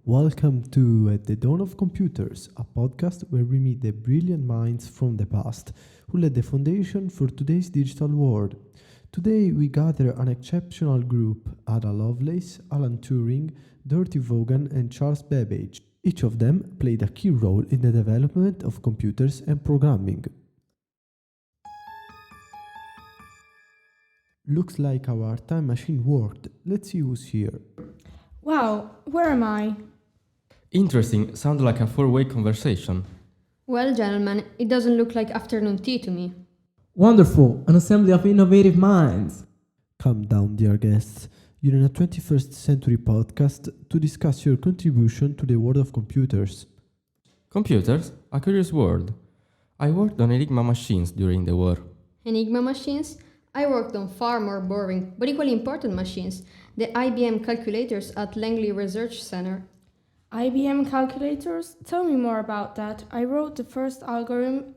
Welcome to At the Dawn of Computers, a podcast where we meet the brilliant minds from the past who laid the foundation for today's digital world. Today we gather an exceptional group: Ada Lovelace, Alan Turing, Doroty Vaughan and Charles Babbage. Each of them played a key role in the development of computers and programming. Looks like our time machine worked. Let's see who's here. Wow, where am I? Interesting, sounds like a four-way conversation. Well, gentlemen, it doesn't look like afternoon tea to me. Wonderful, an assembly of innovative minds. Calm down, dear guests. You're in a 21st century podcast to discuss your contribution to the world of computers. Computers? A curious world. I worked on Enigma machines during the war. Enigma machines? I worked on far more boring, but equally important machines, the IBM calculators at Langley Research Center. IBM calculators? Tell me more about that. I wrote the first algorithm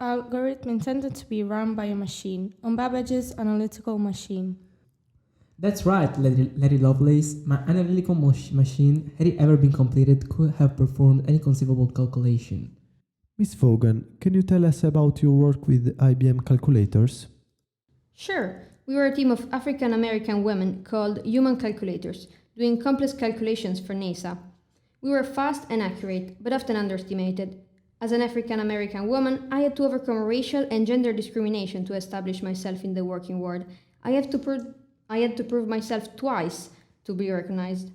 intended to be run by a machine, on Babbage's analytical machine. That's right, Lady Lovelace. My analytical machine, had it ever been completed, could have performed any conceivable calculation. Miss Vaughan, can you tell us about your work with IBM calculators? Sure, we were a team of African American women called human calculators, doing complex calculations for NASA. We were fast and accurate, but often underestimated. As an African American woman, I had to overcome racial and gender discrimination to establish myself in the working world. I had to prove myself twice to be recognized.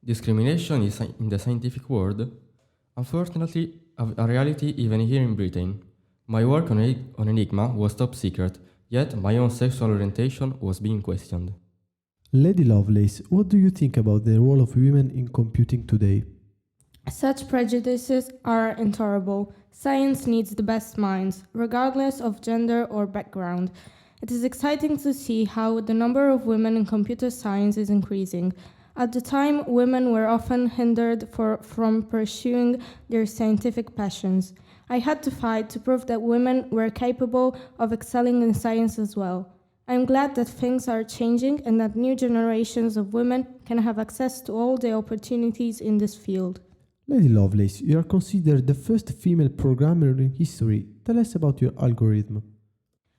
Discrimination is in the scientific world, unfortunately, a reality even here in Britain. My work on Enigma was top secret, yet my own sexual orientation was being questioned. Lady Lovelace, what do you think about the role of women in computing today? Such prejudices are intolerable. Science needs the best minds, regardless of gender or background. It is exciting to see how the number of women in computer science is increasing. At the time, women were often hindered from pursuing their scientific passions. I had to fight to prove that women were capable of excelling in science as well. I'm glad that things are changing and that new generations of women can have access to all the opportunities in this field. Lady Lovelace, you are considered the first female programmer in history. Tell us about your algorithm.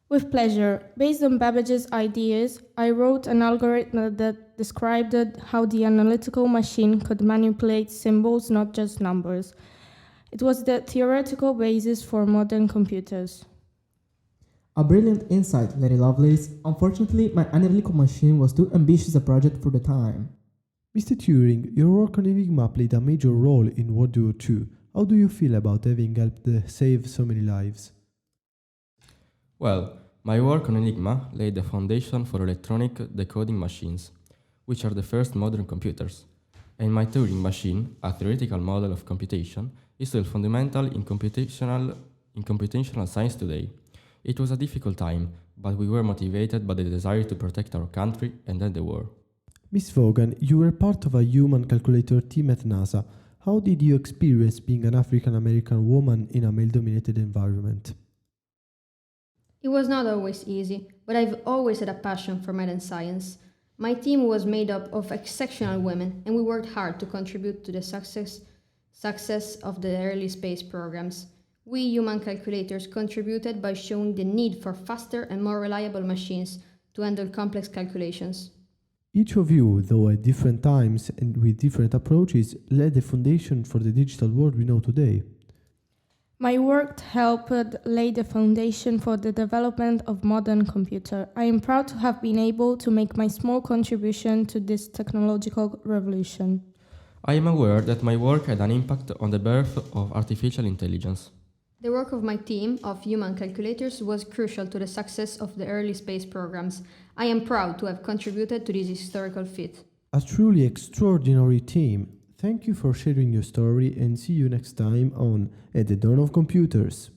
With pleasure. Based on Babbage's ideas, I wrote an algorithm that described how the analytical machine could manipulate symbols, not just numbers. It was the theoretical basis for modern computers. A brilliant insight, Lady Lovelace. Unfortunately, my analytical machine was too ambitious a project for the time. Mr. Turing, your work on Enigma played a major role in World War II. How do you feel about having helped save so many lives? Well, my work on Enigma laid the foundation for electronic decoding machines, which are the first modern computers. And my Turing machine, a theoretical model of computation, is still fundamental in computational science today. It was a difficult time, but we were motivated by the desire to protect our country and end the war. Miss Vaughan, you were part of a human calculator team at NASA. How did you experience being an African American woman in a male-dominated environment? It was not always easy, but I've always had a passion for math and science. My team was made up of exceptional women, and we worked hard to contribute to the success of the early space programs. We human calculators contributed by showing the need for faster and more reliable machines to handle complex calculations. Each of you, though at different times and with different approaches, laid the foundation for the digital world we know today. My work helped lay the foundation for the development of modern computer. I am proud to have been able to make my small contribution to this technological revolution. I am aware that my work had an impact on the birth of artificial intelligence. The work of my team of human calculators was crucial to the success of the early space programs. I am proud to have contributed to this historical feat. A truly extraordinary team. Thank you for sharing your story and see you next time on At the Dawn of Computers.